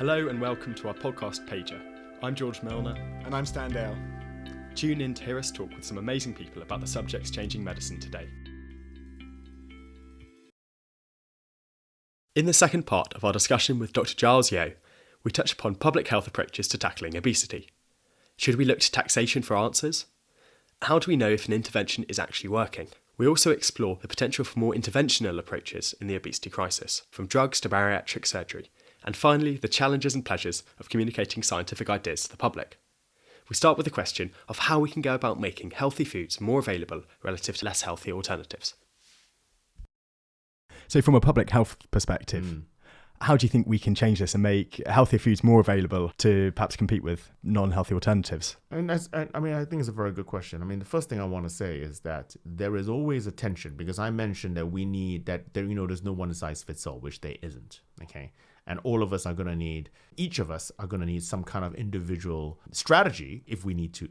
Hello and welcome to our podcast Pager. I'm George Milner. And I'm Stan Dale. Tune in to hear us talk with some amazing people about the subjects changing medicine today. In the second part of our discussion with Dr Giles Yeo, we touch upon public health approaches to tackling obesity. Should we look to taxation for answers? How do we know if an intervention is actually working? We also explore the potential for more interventional approaches in the obesity crisis, from drugs to bariatric surgery, and finally the challenges and pleasures of communicating scientific ideas to the public. We start with the question of how we can go about making healthy foods more available relative to less healthy alternatives. So from a public health perspective, how do you think we can change this and make healthier foods more available to perhaps compete with non-healthy alternatives? I think it's a very good question. The first thing I want to say is that there is always a tension, because I mentioned that we need that there's no one size fits all, which there isn't. Okay. And all of us are going to need, each of us are going to need some kind of individual strategy if we need to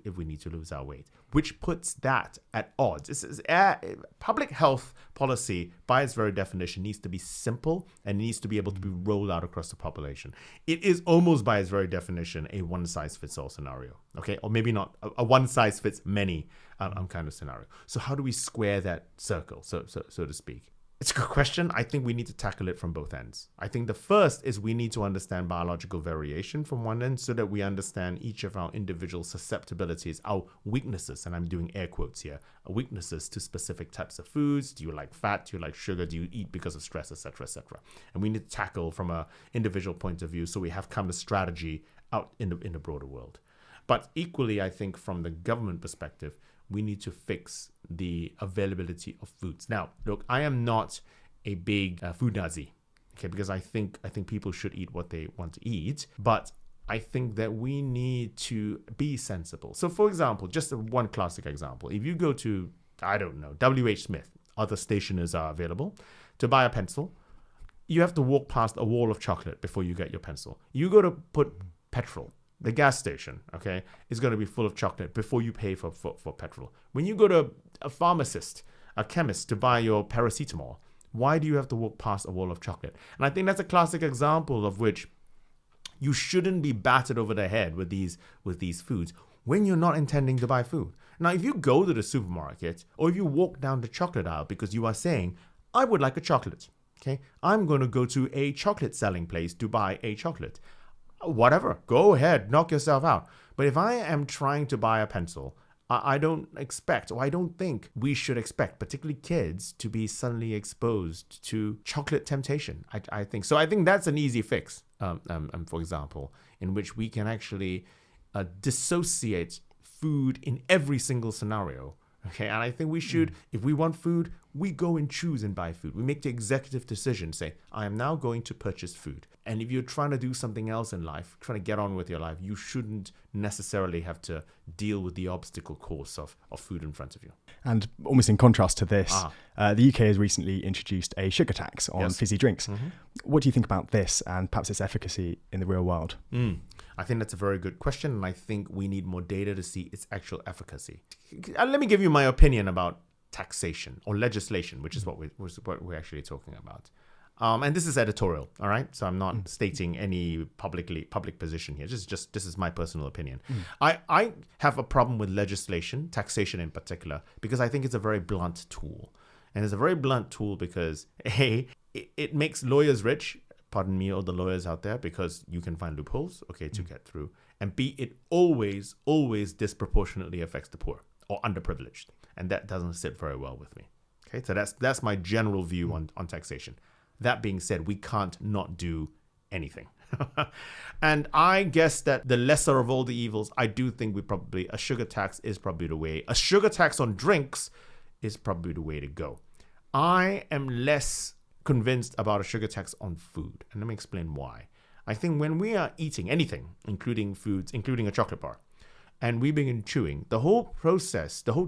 lose our weight, which puts that at odds. Public health policy, by its very definition, needs to be simple and needs to be able to be rolled out across the population. It is almost by its very definition a one-size-fits-all scenario, okay? Or maybe not a one-size-fits-many kind of scenario. So how do we square that circle, so to speak? It's a good question. I think we need to tackle it from both ends. I think the first is we need to understand biological variation from one end so that we understand each of our individual susceptibilities, our weaknesses, and I'm doing air quotes here, weaknesses to specific types of foods. Do you like fat? Do you like sugar? Do you eat because of stress, etc., etc.? And we need to tackle from an individual point of view so we have kind of strategy out in the broader world. But equally, I think from the government perspective, we need to fix the availability of foods. Now, look, I am not a big food Nazi, okay, because I think people should eat what they want to eat, but I think that we need to be sensible. So, for example, just one classic example, if you go to, I don't know, W.H. Smith, other stationers are available, to buy a pencil, you have to walk past a wall of chocolate before you get your pencil. You go to put petrol. The gas station, okay, is going to be full of chocolate before you pay for petrol. When you go to a pharmacist, a chemist to buy your paracetamol, why do you have to walk past a wall of chocolate? And I think that's a classic example of which you shouldn't be battered over the head with these foods when you're not intending to buy food. Now, if you go to the supermarket or if you walk down the chocolate aisle because you are saying, I would like a chocolate, okay, I'm going to go to a chocolate selling place to buy a chocolate. Whatever, go ahead, knock yourself out. But if I am trying to buy a pencil, I don't think we should expect, particularly kids, to be suddenly exposed to chocolate temptation. I think that's an easy fix, for example, in which we can actually dissociate food in every single scenario. Okay, and I think we should, if we want food, we go and choose and buy food. We make the executive decision, say, I am now going to purchase food. And if you're trying to do something else in life, trying to get on with your life, you shouldn't necessarily have to deal with the obstacle course of food in front of you. And almost in contrast to this, the UK has recently introduced a sugar tax on fizzy drinks. Mm-hmm. What do you think about this and perhaps its efficacy in the real world? I think that's a very good question, and I think we need more data to see its actual efficacy. Let me give you my opinion about taxation or legislation, which is what we're actually talking about. And this is editorial, all right? So I'm not stating any public position here. This is my personal opinion. I have a problem with legislation, taxation in particular, because I think it's a very blunt tool. And it's a very blunt tool because, A, it makes lawyers rich. Pardon me, all the lawyers out there, because you can find loopholes, okay, to get through. And B, it always disproportionately affects the poor or underprivileged. And that doesn't sit very well with me. Okay, so that's my general view on taxation. That being said, we can't not do anything. And I guess that the lesser of all the evils, I do think a sugar tax is probably the way. A sugar tax on drinks is probably the way to go. I am less convinced about a sugar tax on food. And let me explain why. I think when we are eating anything, including foods, including a chocolate bar, and we begin chewing, the whole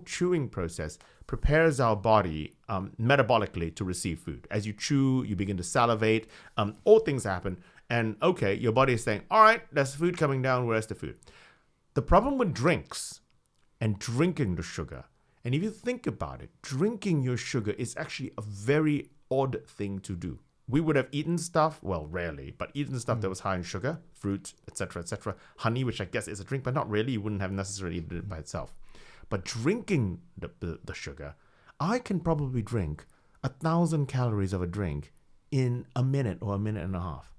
chewing process prepares our body metabolically to receive food. As you chew, you begin to salivate, all things happen. And okay, your body is saying, all right, there's food coming down, where's the food? The problem with drinks and drinking the sugar, and if you think about it, drinking your sugar is actually a very odd thing to do. we would have eaten stuff, well, rarely, but eaten stuff that was high in sugar, fruit, etc., etc. Honey, which I guess is a drink, but not really. You wouldn't have necessarily eaten it by itself. But drinking the sugar, I can probably drink 1,000 calories of a drink in a minute or a minute and a half.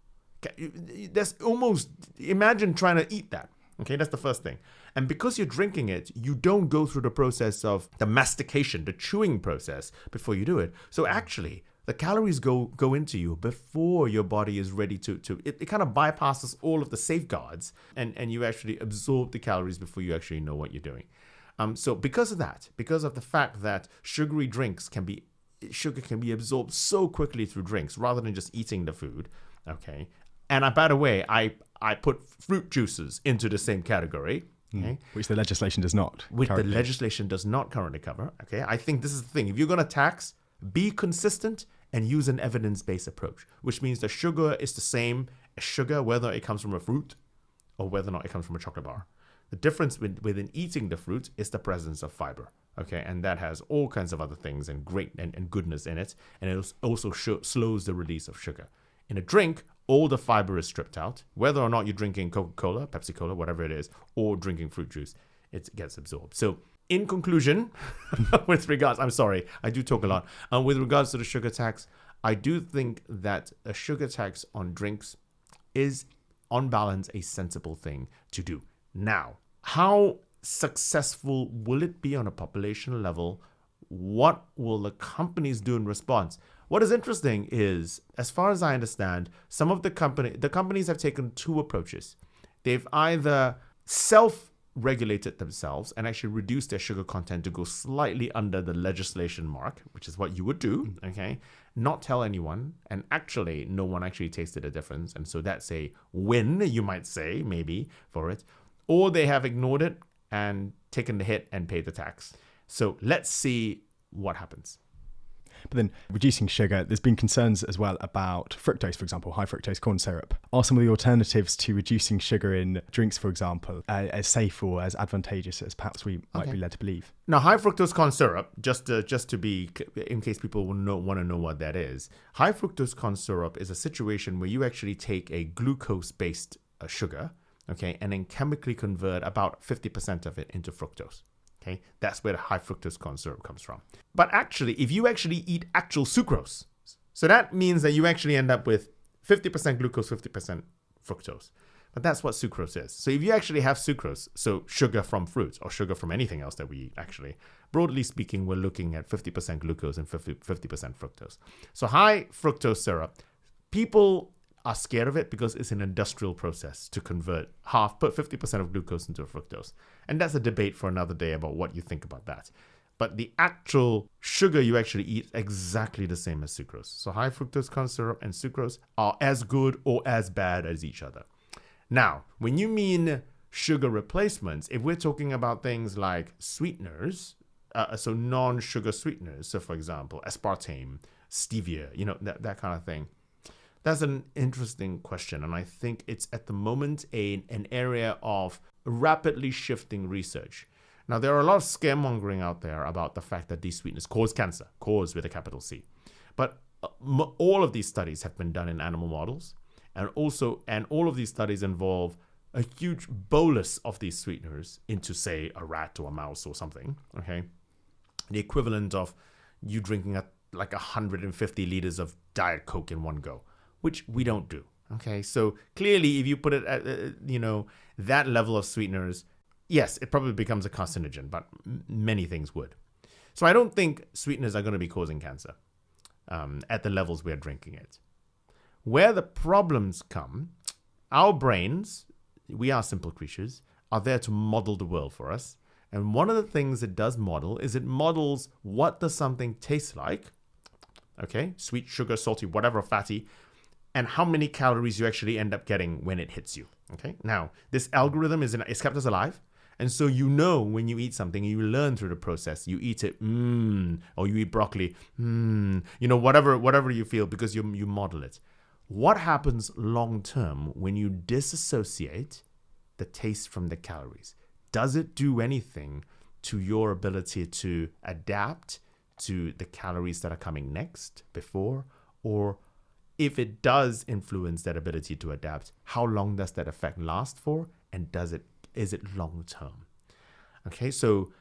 That's almost, imagine trying to eat that. Okay, that's the first thing. And because you're drinking it, you don't go through the process of the mastication, the chewing process before you do it. So actually, the calories go into you before your body is ready to it kind of bypasses all of the safeguards, and you actually absorb the calories before you actually know what you're doing. So because of that, because of the fact that sugar can be absorbed so quickly through drinks rather than just eating the food, okay? And by the way, I put fruit juices into the same category, okay? Which the legislation does not. Legislation does not currently cover, okay? I think this is the thing. If you're going to tax, be consistent and use an evidence-based approach, which means the sugar is the same as sugar, whether it comes from a fruit or whether or not it comes from a chocolate bar. The difference within eating the fruit is the presence of fiber, okay? And that has all kinds of other things and great and goodness in it. And it also slows the release of sugar. In a drink, all the fiber is stripped out, whether or not you're drinking Coca-Cola, Pepsi Cola, whatever it is, or drinking fruit juice, it gets absorbed. So in conclusion, with regards, I'm sorry, I do talk a lot. With regards to the sugar tax, I do think that a sugar tax on drinks is, on balance, a sensible thing to do. Now, how successful will it be on a population level? What will the companies do in response? What is interesting is, as far as I understand, some of the companies have taken two approaches. They've either self-regulated themselves and actually reduced their sugar content to go slightly under the legislation mark, which is what you would do, okay? Not tell anyone, and actually no one actually tasted a difference, and so that's a win, you might say, maybe, for it. Or they have ignored it and taken the hit and paid the tax. So let's see what happens. But then reducing sugar, there's been concerns as well about fructose, for example, high fructose corn syrup. Are some of the alternatives to reducing sugar in drinks, for example, as safe or as advantageous as perhaps we might be led to believe? Now, high fructose corn syrup, just to be, in case people want to know what that is, high fructose corn syrup is a situation where you actually take a glucose-based sugar, okay, and then chemically convert about 50% of it into fructose. Okay, that's where the high fructose corn syrup comes from. But actually, if you actually eat actual sucrose, so that means that you actually end up with 50% glucose, 50% fructose. But that's what sucrose is. So if you actually have sucrose, so sugar from fruits or sugar from anything else that we eat, actually, broadly speaking, we're looking at 50% glucose and 50% fructose. So high fructose syrup, people are scared of it because it's an industrial process to put 50% of glucose into fructose. And that's a debate for another day about what you think about that. But the actual sugar you actually eat is exactly the same as sucrose. So high fructose corn syrup and sucrose are as good or as bad as each other. Now, when you mean sugar replacements, if we're talking about things like sweeteners, so non-sugar sweeteners, so for example, aspartame, stevia, that kind of thing, that's an interesting question, and I think it's at the moment an area of rapidly shifting research. Now, there are a lot of scaremongering out there about the fact that these sweeteners cause cancer, cause with a capital C. But all of these studies have been done in animal models, and all of these studies involve a huge bolus of these sweeteners into, say, a rat or a mouse or something, okay? The equivalent of you drinking like 150 liters of Diet Coke in one go, which we don't do. Okay, so clearly if you put it at, that level of sweeteners, yes, it probably becomes a carcinogen, but many things would. So I don't think sweeteners are going to be causing cancer at the levels we're drinking it. Where the problems come, our brains, we are simple creatures, are there to model the world for us. And one of the things it does model is it models what does something taste like, okay, sweet, sugar, salty, whatever, fatty, and how many calories you actually end up getting when it hits you. Okay. Now, this algorithm is kept us alive. And so when you eat something, you learn through the process. You eat it, or you eat broccoli, whatever you feel, because you model it. What happens long term when you disassociate the taste from the calories? Does it do anything to your ability to adapt to the calories that are coming next, before, or if it does influence that ability to adapt, how long does that effect last for? And is it long term? Okay, so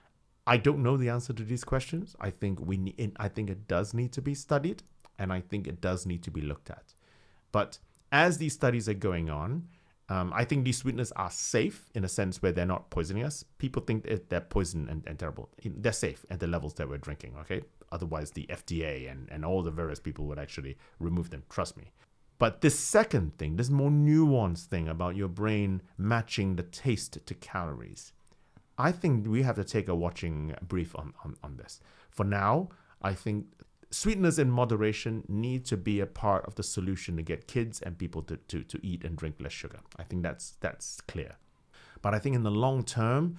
I don't know the answer to these questions. I think it does need to be studied, and I think it does need to be looked at. But as these studies are going on, I think these sweeteners are safe in a sense where they're not poisoning us. People think they're poison and terrible. They're safe at the levels that we're drinking, okay? Otherwise, the FDA and all the various people would actually remove them, trust me. But this second thing, this more nuanced thing about your brain matching the taste to calories, I think we have to take a watching brief on this. For now, I think sweeteners in moderation need to be a part of the solution to get kids and people to eat and drink less sugar. I think that's clear. But I think in the long term,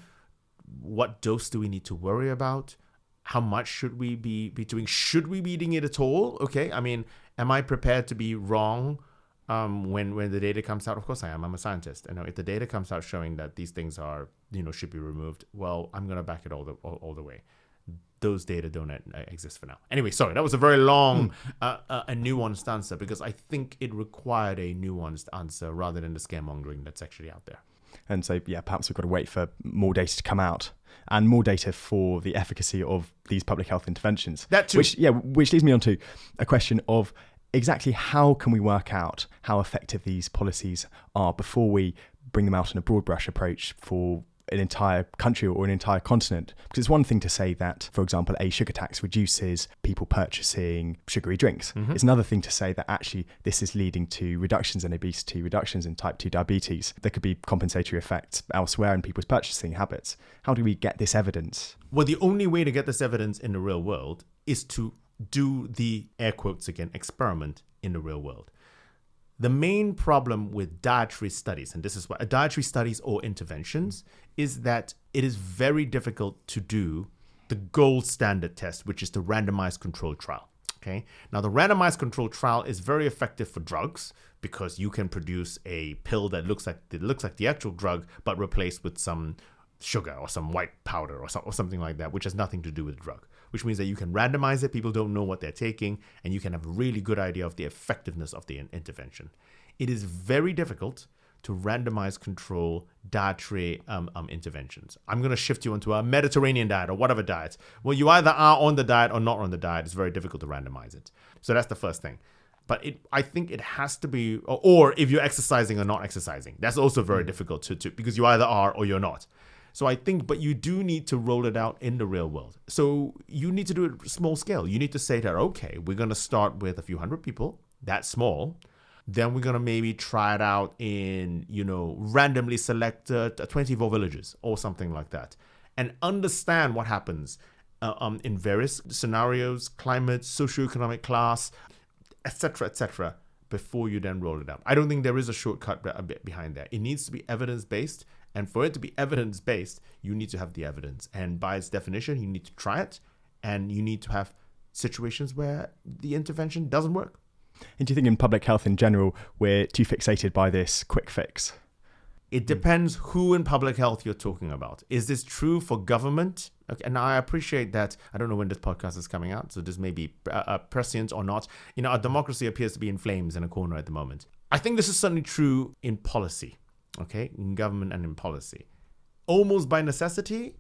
what dose do we need to worry about? How much should we be doing? Should we be eating it at all? Okay, I mean, am I prepared to be wrong when the data comes out? Of course I am. I'm a scientist. And if the data comes out showing that these things are, should be removed, well, I'm going to back it all the way. Those data don't exist for now. Anyway, sorry, that was a very long and nuanced answer, because I think it required a nuanced answer rather than the scaremongering that's actually out there. And so, yeah, perhaps we've got to wait for more data to come out and more data for the efficacy of these public health interventions. That too. Which leads me on to a question of exactly how can we work out how effective these policies are before we bring them out in a broad brush approach for an entire country or an entire continent. Because it's one thing to say that, for example, a sugar tax reduces people purchasing sugary drinks. Mm-hmm. It's another thing to say that actually this is leading to reductions in obesity, reductions in type 2 diabetes. There could be compensatory effects elsewhere in people's purchasing habits. How do we get this evidence? Well, the only way to get this evidence in the real world is to do the, air quotes again, experiment in the real world. The main problem with dietary studies, and this is what dietary studies or interventions, is that it is very difficult to do the gold standard test, which is the randomized controlled trial. Okay. Now, the randomized controlled trial is very effective for drugs because you can produce a pill that looks like the actual drug, but replaced with some sugar or some white powder or something like that, which has nothing to do with the drug, which means that you can randomize it. People don't know what they're taking, and you can have a really good idea of the effectiveness of the intervention. It is very difficult to randomize control dietary interventions. I'm going to shift you onto a Mediterranean diet or whatever diet. Well, you either are on the diet or not on the diet. It's very difficult to randomize it. So that's the first thing. But I think it has to be, or if you're exercising or not exercising, that's also very difficult to because you either are or you're not. So I think, but you do need to roll it out in the real world. So you need to do it small scale. You need to say that, okay, we're going to start with a few hundred people, that's small. Then we're going to maybe try it out in, randomly selected 24 villages or something like that. And understand what happens in various scenarios, climate, socioeconomic class, etc., before you then roll it out. I don't think there is a shortcut behind that. It needs to be evidence-based. And for it to be evidence-based, you need to have the evidence. And by its definition, you need to try it. And you need to have situations where the intervention doesn't work. And do you think in public health in general, we're too fixated by this quick fix? It depends who in public health you're talking about. Is this true for government? Okay, and I appreciate that. I don't know when this podcast is coming out, so this may be prescient or not. Our democracy appears to be in flames in a corner at the moment. I think this is certainly true in policy. Okay, in government and in policy. Almost by necessity,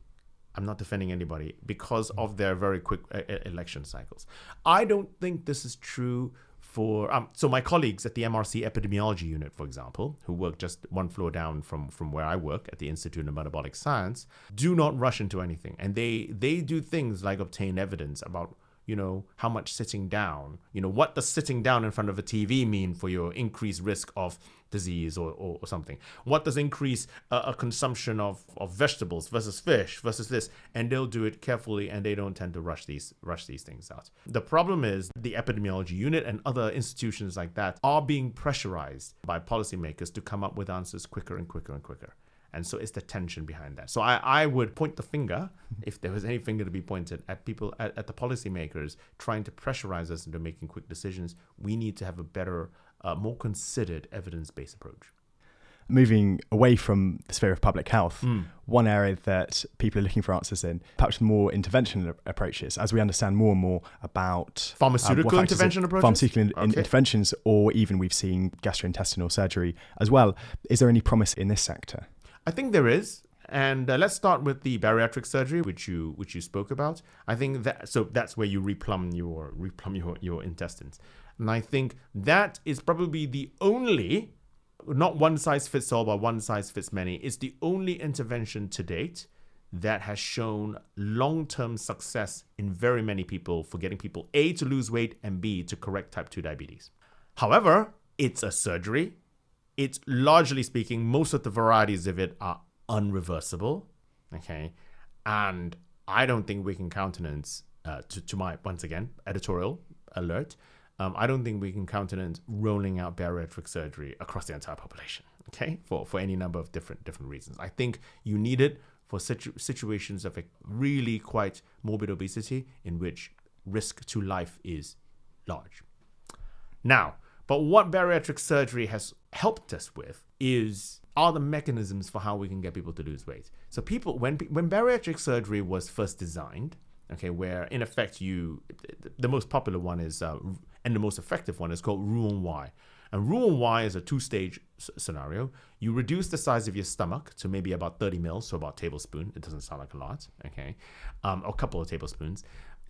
I'm not defending anybody because of their very quick election cycles. I don't think this is true for... so my colleagues at the MRC epidemiology unit, for example, who work just one floor down from where I work at the Institute of Metabolic Science, do not rush into anything. And they do things like obtain evidence about how much sitting down, what does sitting down in front of a TV mean for your increased risk of disease or something? What does increase a consumption of vegetables versus fish versus this? And they'll do it carefully, and they don't tend to rush these things out. The problem is the epidemiology unit and other institutions like that are being pressurized by policymakers to come up with answers quicker and quicker and quicker. And so it's the tension behind that. So I would point the finger, if there was any finger to be pointed, at people, at the policymakers trying to pressurize us into making quick decisions. We need to have a better, more considered evidence-based approach. moving away from the sphere of public health, one area that people are looking for answers in, perhaps more interventional approaches, as we understand more and more about Pharmaceutical intervention approaches? Pharmaceutical interventions, or even we've seen gastrointestinal surgery as well. Is there any promise in this sector? I think there is. And let's start with the bariatric surgery, which you spoke about. I think that's where you replumb your intestines. And I think that is probably the only, not one size fits all, but one size fits many. It's the only intervention to date that has shown long-term success in very many people for getting people, A, to lose weight, and B, to correct type 2 diabetes. However, it's a surgery. It's largely speaking, most of the varieties of it are unreversible. Okay. And I don't think we can countenance, to my, once again, editorial alert, I don't think we can countenance rolling out bariatric surgery across the entire population, okay, for any number of different reasons. I think you need it for situations of a really quite morbid obesity in which risk to life is large. Now, but what bariatric surgery has helped us with are the mechanisms for how we can get people to lose weight. So people, when bariatric surgery was first designed, okay, where in effect the most popular one is, and the most effective one is called Roux-en-Y. And Roux-en-Y is a two-stage scenario. You reduce the size of your stomach to maybe about 30 mils, so about a tablespoon. It doesn't sound like a lot, okay, or a couple of tablespoons.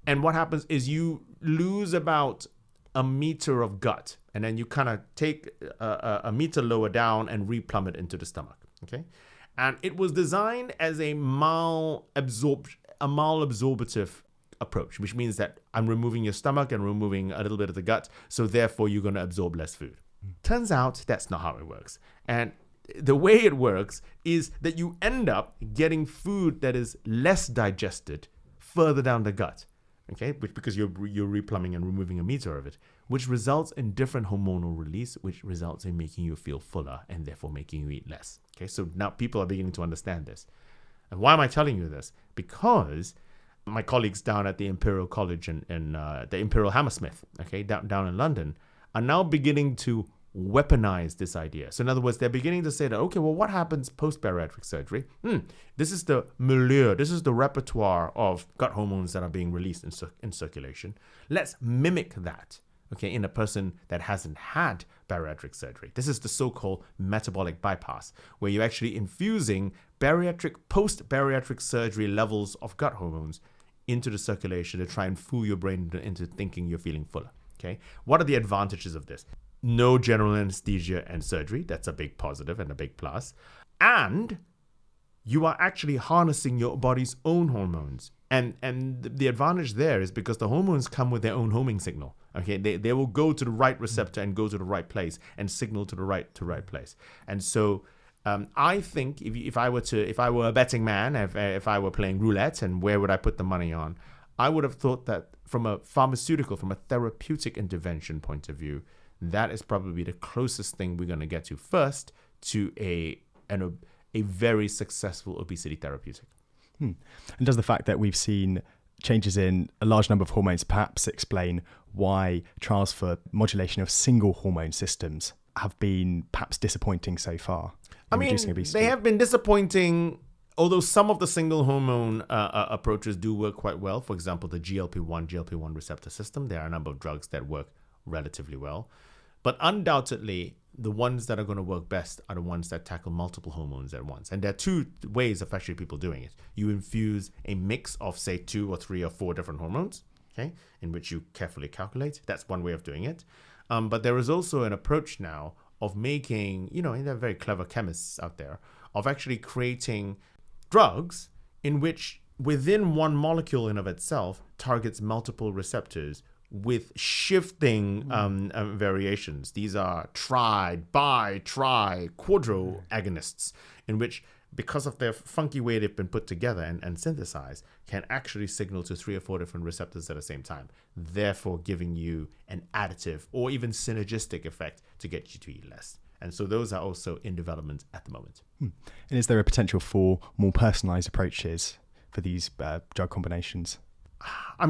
And what happens is you lose about a meter of gut, and then you kind of take a meter lower down and replumb it into the stomach, okay? And it was designed as a malabsorptive approach, which means that I'm removing your stomach and removing a little bit of the gut, so therefore you're going to absorb less food. Turns out that's not how it works. And the way it works is that you end up getting food that is less digested further down the gut, okay, because you're replumbing and removing a meter of it, which results in different hormonal release, which results in making you feel fuller and therefore making you eat less. Okay, so now people are beginning to understand this. And why am I telling you this? Because my colleagues down at the Imperial College and the Imperial Hammersmith, okay, down in London, are now beginning to weaponize this idea. So in other words, they're beginning to say that, okay, well, what happens post-bariatric surgery? This is the milieu, this is the repertoire of gut hormones that are being released in circulation. Let's mimic that, okay, in a person that hasn't had bariatric surgery. This is the so-called metabolic bypass, where you're actually infusing post-bariatric surgery levels of gut hormones into the circulation to try and fool your brain into thinking you're feeling fuller, okay? What are the advantages of this? No general anesthesia and surgery. That's a big positive and a big plus. And you are actually harnessing your body's own hormones. And the advantage there is because the hormones come with their own homing signal. Okay, they will go to the right receptor and go to the right place and signal to the right place. And so I think if I were a betting man, if I were playing roulette, and where would I put the money on, I would have thought that from a therapeutic intervention point of view, that is probably the closest thing we're going to get to first to a very successful obesity therapeutic. And does the fact that we've seen changes in a large number of hormones perhaps explain why trials for modulation of single hormone systems have been perhaps disappointing so far in reducing obesity? They have been disappointing, although some of the single hormone approaches do work quite well. For example, the GLP-1 receptor system, there are a number of drugs that work relatively well. But undoubtedly, the ones that are going to work best are the ones that tackle multiple hormones at once. And there are two ways of actually people doing it. You infuse a mix of, say, 2 or 3 or 4 different hormones, okay, in which you carefully calculate. That's one way of doing it. But there is also an approach now of making, and there are very clever chemists out there, of actually creating drugs in which within one molecule in of itself targets multiple receptors with shifting variations. These are quadro agonists, in which, because of their funky way they've been put together and synthesized, can actually signal to 3 or 4 different receptors at the same time, therefore giving you an additive or even synergistic effect to get you to eat less. And so those are also in development at the moment. And is there a potential for more personalized approaches for these drug combinations? I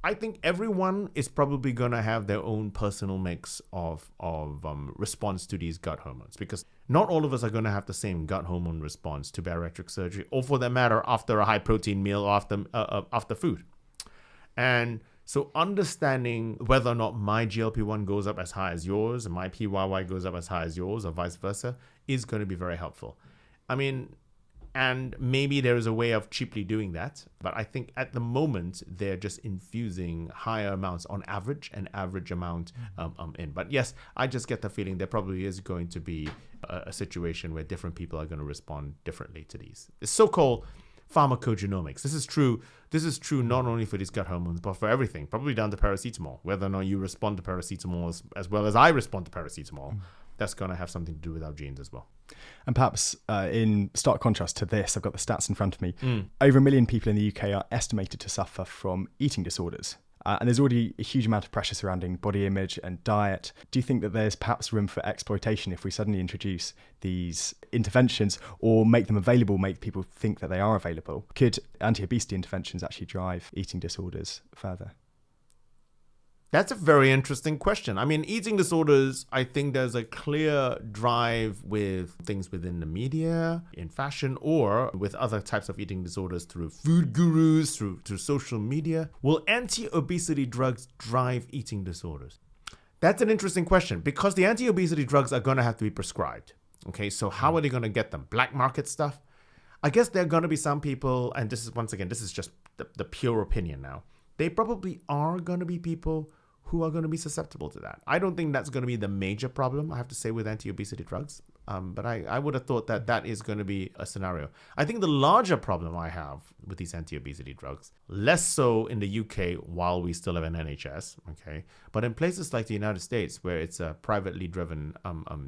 I think everyone is probably going to have their own personal mix of response to these gut hormones, because not all of us are going to have the same gut hormone response to bariatric surgery, or for that matter, after a high protein meal or after food. And so understanding whether or not my GLP-1 goes up as high as yours and my PYY goes up as high as yours or vice versa is going to be very helpful. I mean, and maybe there is a way of cheaply doing that, but I think at the moment they're just infusing higher amounts on average, an average amount in. But yes, I just get the feeling there probably is going to be a situation where different people are going to respond differently to these. It's so-called pharmacogenomics. This is true. This is true not only for these gut hormones, but for everything, probably down to paracetamol. Whether or not you respond to paracetamol as well as I respond to paracetamol, that's going to have something to do with our genes as well. And perhaps in stark contrast to this, I've got the stats in front of me. Over 1 million people in the UK are estimated to suffer from eating disorders. And there's already a huge amount of pressure surrounding body image and diet. Do you think that there's perhaps room for exploitation if we suddenly introduce these interventions or make them available, make people think that they are available? Could anti-obesity interventions actually drive eating disorders further? That's a very interesting question. I mean, eating disorders, I think there's a clear drive with things within the media, in fashion, or with other types of eating disorders through food gurus, through social media. Will anti-obesity drugs drive eating disorders? That's an interesting question, because the anti-obesity drugs are going to have to be prescribed. Okay, so how are they going to get them? Black market stuff? I guess there are going to be some people, and this is, once again, this is just the pure opinion now. They probably are going to be people who are going to be susceptible to that. I don't think that's going to be the major problem, I have to say, with anti-obesity drugs. But I would have thought that is going to be a scenario. I think the larger problem I have with these anti-obesity drugs, less so in the UK while we still have an NHS, okay, but in places like the United States where it's a privately driven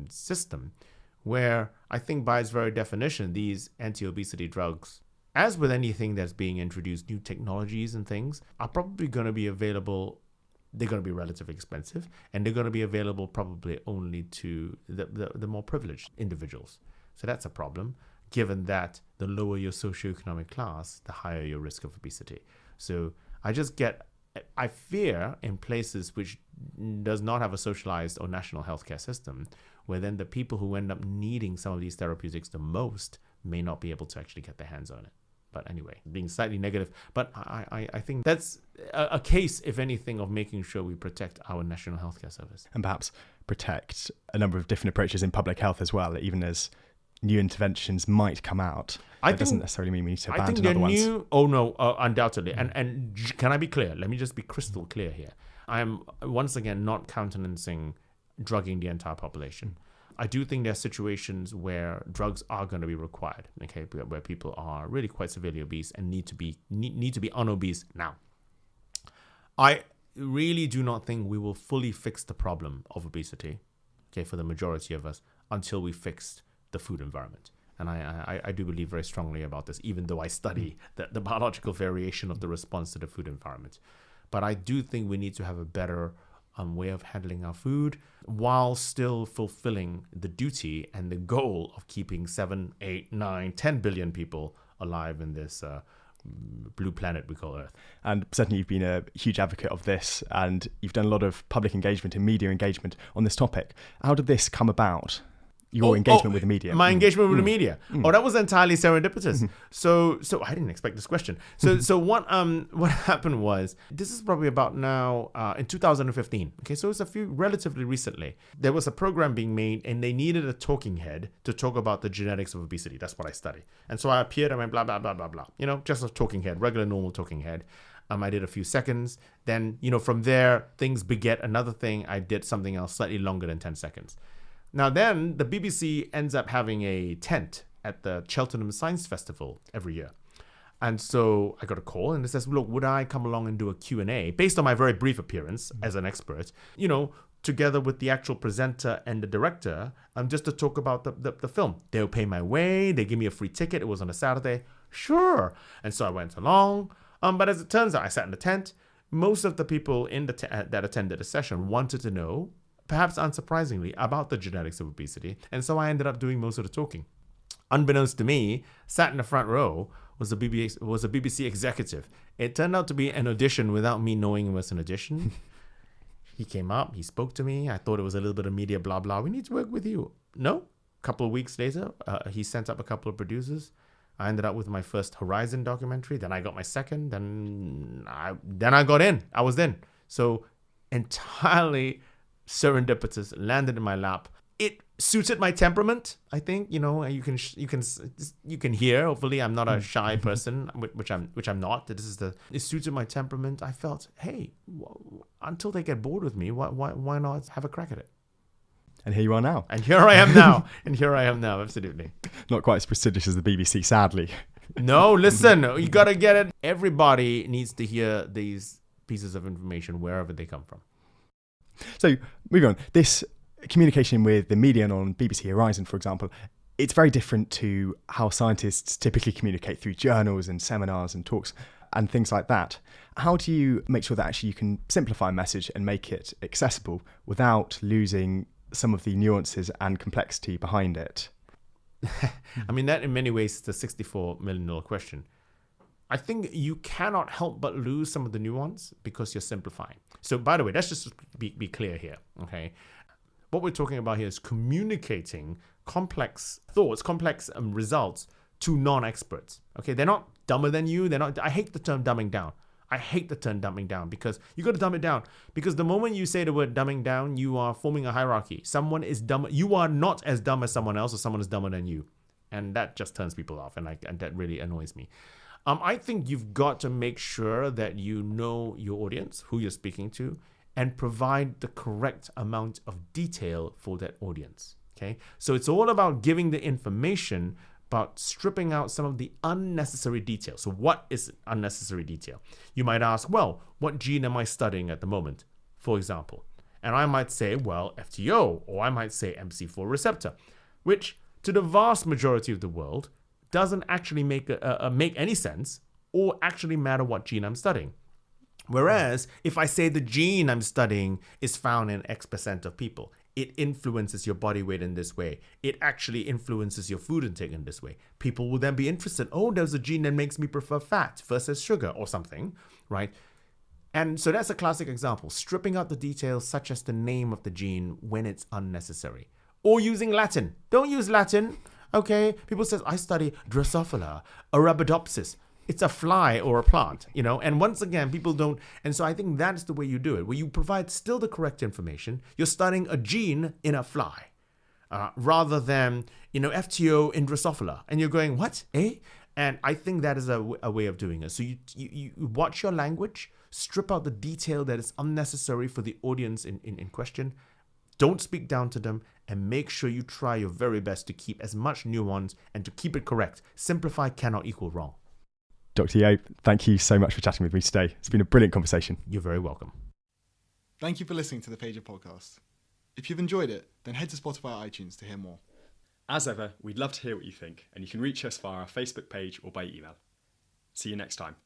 system, where I think by its very definition, these anti-obesity drugs, as with anything that's being introduced, new technologies and things, are probably going to be available. They're going to be relatively expensive, and they're going to be available probably only to the more privileged individuals. So that's a problem, given that the lower your socioeconomic class, the higher your risk of obesity. So I fear in places which does not have a socialized or national healthcare system, where then the people who end up needing some of these therapeutics the most may not be able to actually get their hands on it. But anyway, being slightly negative. But I think that's a case, if anything, of making sure we protect our national healthcare service. And perhaps protect a number of different approaches in public health as well, even as new interventions might come out. That doesn't necessarily mean we need to abandon other ones. Oh, no, undoubtedly. And can I be clear? Let me just be crystal clear here. I am, once again, not countenancing drugging the entire population. I do think there are situations where drugs are going to be required, okay, where people are really quite severely obese and need to be unobese now. I really do not think we will fully fix the problem of obesity, okay, for the majority of us until we fix the food environment. And I do believe very strongly about this, even though I study the biological variation of the response to the food environment. But I do think we need to have a better way of handling our food while still fulfilling the duty and the goal of keeping 7, 8, 9, 10 billion people alive in this blue planet we call Earth. And certainly you've been a huge advocate of this, and you've done a lot of public engagement and media engagement on this topic. How did this come about? Your engagement with the media. My engagement with the media. Oh, that was entirely serendipitous. So I didn't expect this question. So what happened was, this is probably about now in 2015. Okay, so it's relatively recently. There was a program being made, and they needed a talking head to talk about the genetics of obesity. That's what I study. And so I appeared. I went blah blah blah blah blah. You know, just a talking head, regular normal talking head. I did a few seconds. Then from there, things beget another thing. I did something else slightly longer than 10 seconds. Now then, the BBC ends up having a tent at the Cheltenham Science Festival every year. And so I got a call, and it says, look, would I come along and do a Q&A based on my very brief appearance as an expert, together with the actual presenter and the director, just to talk about the film. They'll pay my way. They give me a free ticket. It was on a Saturday. Sure. And so I went along. But as it turns out, I sat in the tent. Most of the people in that attended the session wanted to know, perhaps unsurprisingly, about the genetics of obesity. And so I ended up doing most of the talking. Unbeknownst to me, sat in the front row was a BBC executive. It turned out to be an audition without me knowing it was an audition. He came up, he spoke to me. I thought it was a little bit of media blah blah. We need to work with you. No. A couple of weeks later, he sent up a couple of producers. I ended up with my first Horizon documentary. Then I got my second. Then I got in. I was in. So entirely serendipitous, landed in my lap. It suited my temperament, I think. You know, you can hear. Hopefully, I'm not a shy person, which I'm not. It suited my temperament. I felt, hey, until they get bored with me, why not have a crack at it? And here you are now. And here I am now. Absolutely. Not quite as prestigious as the BBC, sadly. No, listen, you got to get it. Everybody needs to hear these pieces of information wherever they come from. So, moving on. This communication with the media and on BBC Horizon, for example, it's very different to how scientists typically communicate through journals and seminars and talks and things like that. How do you make sure that actually you can simplify a message and make it accessible without losing some of the nuances and complexity behind it? I mean, that in many ways is the $64 million question. I think you cannot help but lose some of the nuance because you're simplifying. So, by the way, let's just be clear here, okay? What we're talking about here is communicating complex thoughts, complex results to non-experts, okay? They're not dumber than you. I hate the term dumbing down. Because you got to dumb it down. Because the moment you say the word dumbing down, you are forming a hierarchy. Someone is dumb. You are not as dumb as someone else, or someone is dumber than you. And that just turns people off. And that really annoys me. I think you've got to make sure that you know your audience, who you're speaking to, and provide the correct amount of detail for that audience. Okay. So it's all about giving the information, but stripping out some of the unnecessary details. So what is unnecessary detail? You might ask, well, what gene am I studying at the moment, for example? And I might say, well, FTO, or I might say MC4 receptor, which to the vast majority of the world doesn't actually make any sense or actually matter what gene I'm studying. Whereas if I say the gene I'm studying is found in X% of people, it influences your body weight in this way. It actually influences your food intake in this way. People will then be interested. Oh, there's a gene that makes me prefer fat versus sugar or something, right? And so that's a classic example. Stripping out the details such as the name of the gene when it's unnecessary. Or using Latin. Don't use Latin, okay? People say, I study Drosophila, Arabidopsis. It's a fly or a plant, you know, and once again, people don't. And so I think that's the way you do it, where you provide still the correct information. You're studying a gene in a fly rather than, you know, FTO in Drosophila. And you're going, what? And I think that is a way of doing it. So you watch your language, strip out the detail that is unnecessary for the audience in question. Don't speak down to them, and make sure you try your very best to keep as much nuance and to keep it correct. Simplify cannot equal wrong. Dr. Yeo, thank you so much for chatting with me today. It's been a brilliant conversation. You're very welcome. Thank you for listening to the Pager podcast. If you've enjoyed it, then head to Spotify or iTunes to hear more. As ever, we'd love to hear what you think, and you can reach us via our Facebook page or by email. See you next time.